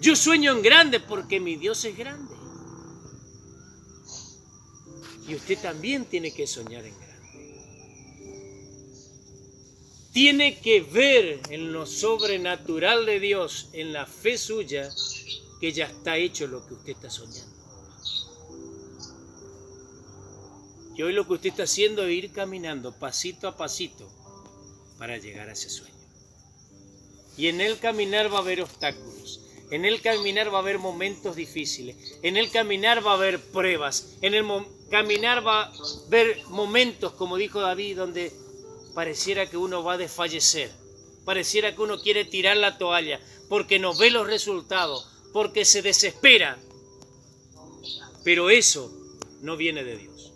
Yo sueño en grande porque mi Dios es grande. Y usted también tiene que soñar en grande. Tiene que ver en lo sobrenatural de Dios, en la fe suya, que ya está hecho lo que usted está soñando. Y hoy lo que usted está haciendo es ir caminando pasito a pasito para llegar a ese sueño. Y en el caminar va a haber obstáculos, en el caminar va a haber momentos difíciles, en el caminar va a haber pruebas, en el caminar va a haber momentos, como dijo David, donde pareciera que uno va a desfallecer, pareciera que uno quiere tirar la toalla, porque no ve los resultados, porque se desespera. Pero eso no viene de Dios,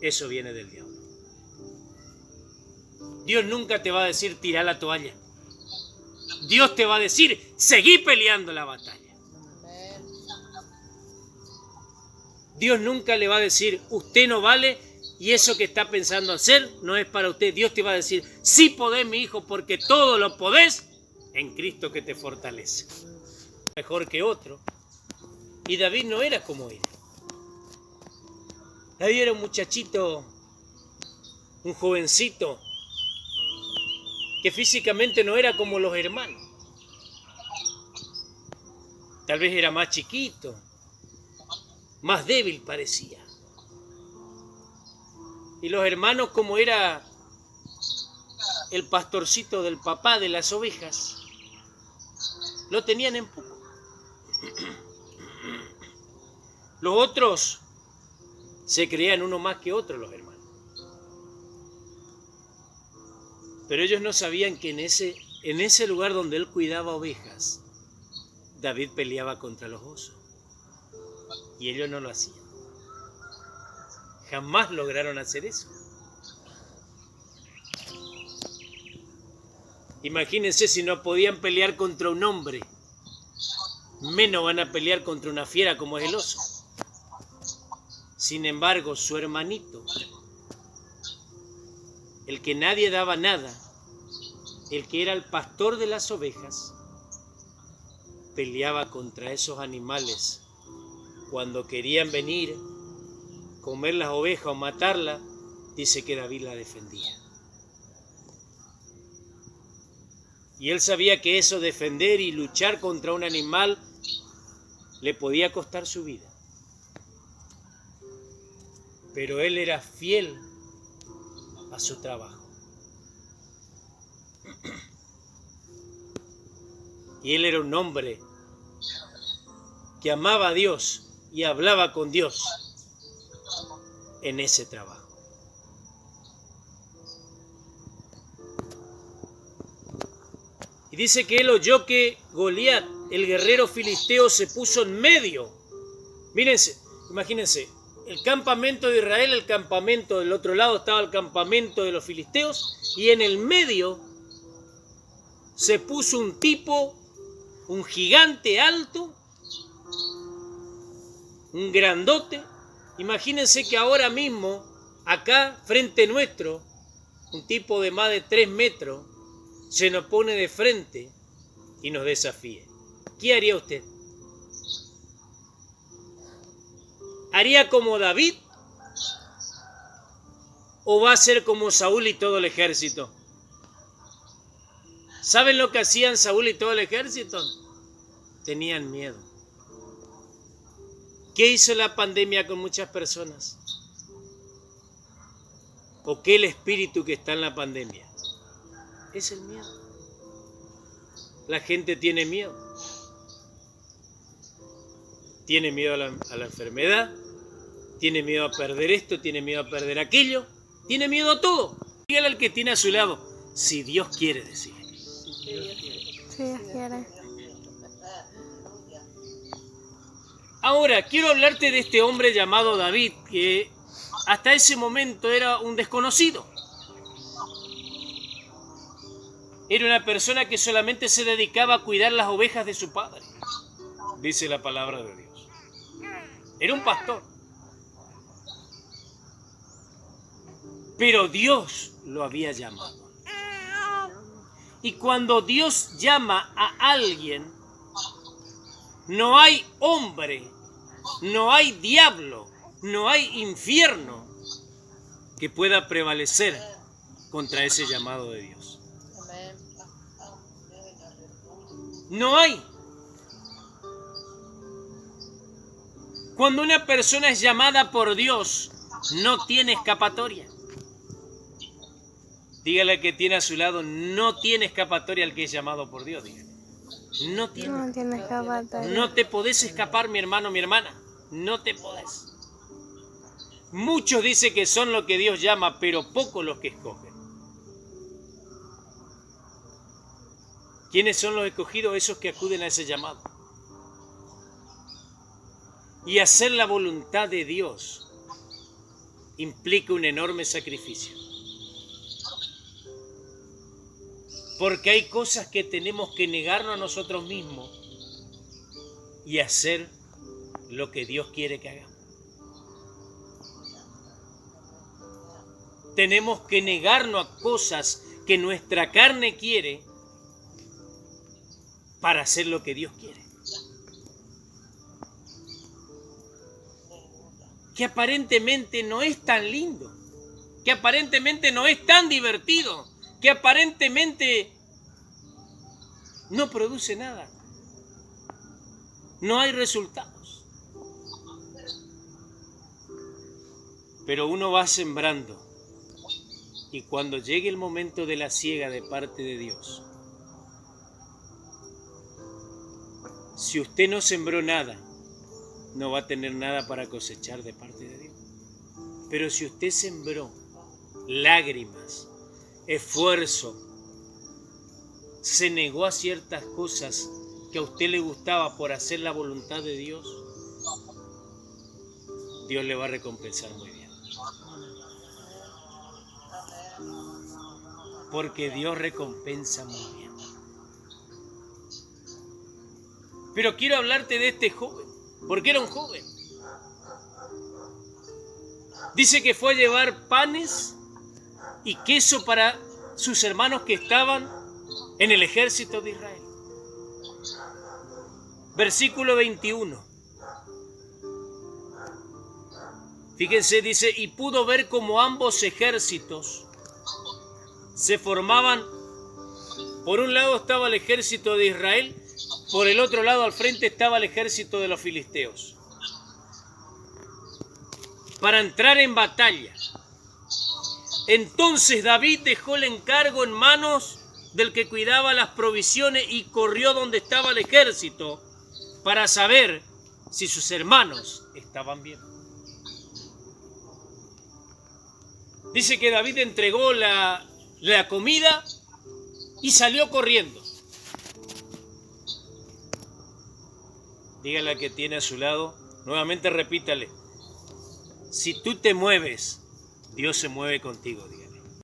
eso viene del diablo. Dios nunca te va a decir tirar la toalla. Dios te va a decir, seguí peleando la batalla. Dios nunca le va a decir, usted no vale y eso que está pensando hacer no es para usted. Dios te va a decir, sí podés, mi hijo, porque todo lo podés en Cristo que te fortalece. Mejor que otro. Y David no era como él. David era un muchachito, un jovencito, que físicamente no era como los hermanos. Tal vez era más chiquito, más débil parecía. Y los hermanos, como era el pastorcito del papá de las ovejas, lo tenían en poco. Los otros se creían uno más que otro, los hermanos. Pero ellos no sabían que en ese lugar donde él cuidaba ovejas, David peleaba contra los osos. Y ellos no lo hacían. Jamás lograron hacer eso. Imagínense, si no podían pelear contra un hombre, menos van a pelear contra una fiera como es el oso. Sin embargo, su hermanito, el que nadie daba nada, el que era el pastor de las ovejas, peleaba contra esos animales. Cuando querían venir, comer las ovejas o matarlas, dice que David la defendía. Y él sabía que eso, defender y luchar contra un animal, le podía costar su vida. Pero él era fiel a su trabajo. Y él era un hombre que amaba a Dios y hablaba con Dios en ese trabajo. Y dice que él oyó que Goliat, el guerrero filisteo, se puso en medio. Mírense, imagínense, el campamento de Israel, el campamento del otro lado estaba el campamento de los filisteos, y en el medio se puso un tipo, un gigante alto, un grandote. Imagínense que ahora mismo, acá frente nuestro, un tipo de más de 3 metros, se nos pone de frente y nos desafía. ¿Qué haría usted? ¿Haría como David? ¿O va a ser como Saúl y todo el ejército? ¿Saben lo que hacían Saúl y todo el ejército? Tenían miedo. ¿Qué hizo la pandemia con muchas personas? ¿O qué el espíritu que está en la pandemia? Es el miedo. La gente tiene miedo. Tiene miedo a la enfermedad, tiene miedo a perder esto, tiene miedo a perder aquello, tiene miedo a todo. Dígale al que tiene a su lado, si Dios quiere, decir. Si Dios quiere. Ahora, quiero hablarte de este hombre llamado David, que hasta ese momento era un desconocido. Era una persona que solamente se dedicaba a cuidar las ovejas de su padre, dice la palabra de Dios. Era un pastor. Pero Dios lo había llamado. Y cuando Dios llama a alguien, No hay hombre, no hay diablo, no hay infierno que pueda prevalecer contra ese llamado de Dios. No hay. Cuando una persona es llamada por Dios, no tiene escapatoria. Dígale al que tiene a su lado, no tiene escapatoria al que es llamado por Dios. Dígale. No tiene. No tiene escapatoria. No te podés escapar, mi hermano, mi hermana. No te podés. Muchos dicen que son lo que Dios llama, pero pocos los que escogen. ¿Quiénes son los escogidos? Esos que acuden a ese llamado. Y hacer la voluntad de Dios implica un enorme sacrificio. Porque hay cosas que tenemos que negarnos a nosotros mismos y hacer lo que Dios quiere que hagamos. Tenemos que negarnos a cosas que nuestra carne quiere para hacer lo que Dios quiere. Que aparentemente no es tan lindo, que aparentemente no es tan divertido, que aparentemente no produce nada. No hay resultados. Pero uno va sembrando y cuando llegue el momento de la siega de parte de Dios, si usted no sembró nada, no va a tener nada para cosechar de parte de Dios. Pero si usted sembró lágrimas, esfuerzo, se negó a ciertas cosas que a usted le gustaba por hacer la voluntad de Dios, Dios le va a recompensar muy bien. Porque Dios recompensa muy bien. Pero quiero hablarte de este joven, porque era un joven. Dice que fue a llevar panes y queso para sus hermanos que estaban en el ejército de Israel. Versículo 21. Fíjense, dice, y pudo ver cómo ambos ejércitos se formaban. Por un lado estaba el ejército de Israel, por el otro lado al frente estaba el ejército de los filisteos, para entrar en batalla. Entonces David dejó el encargo en manos del que cuidaba las provisiones y corrió donde estaba el ejército para saber si sus hermanos estaban bien. Dice que David entregó la comida y salió corriendo. Dígale al que tiene a su lado, nuevamente repítale, si tú te mueves, Dios se mueve contigo, dígale.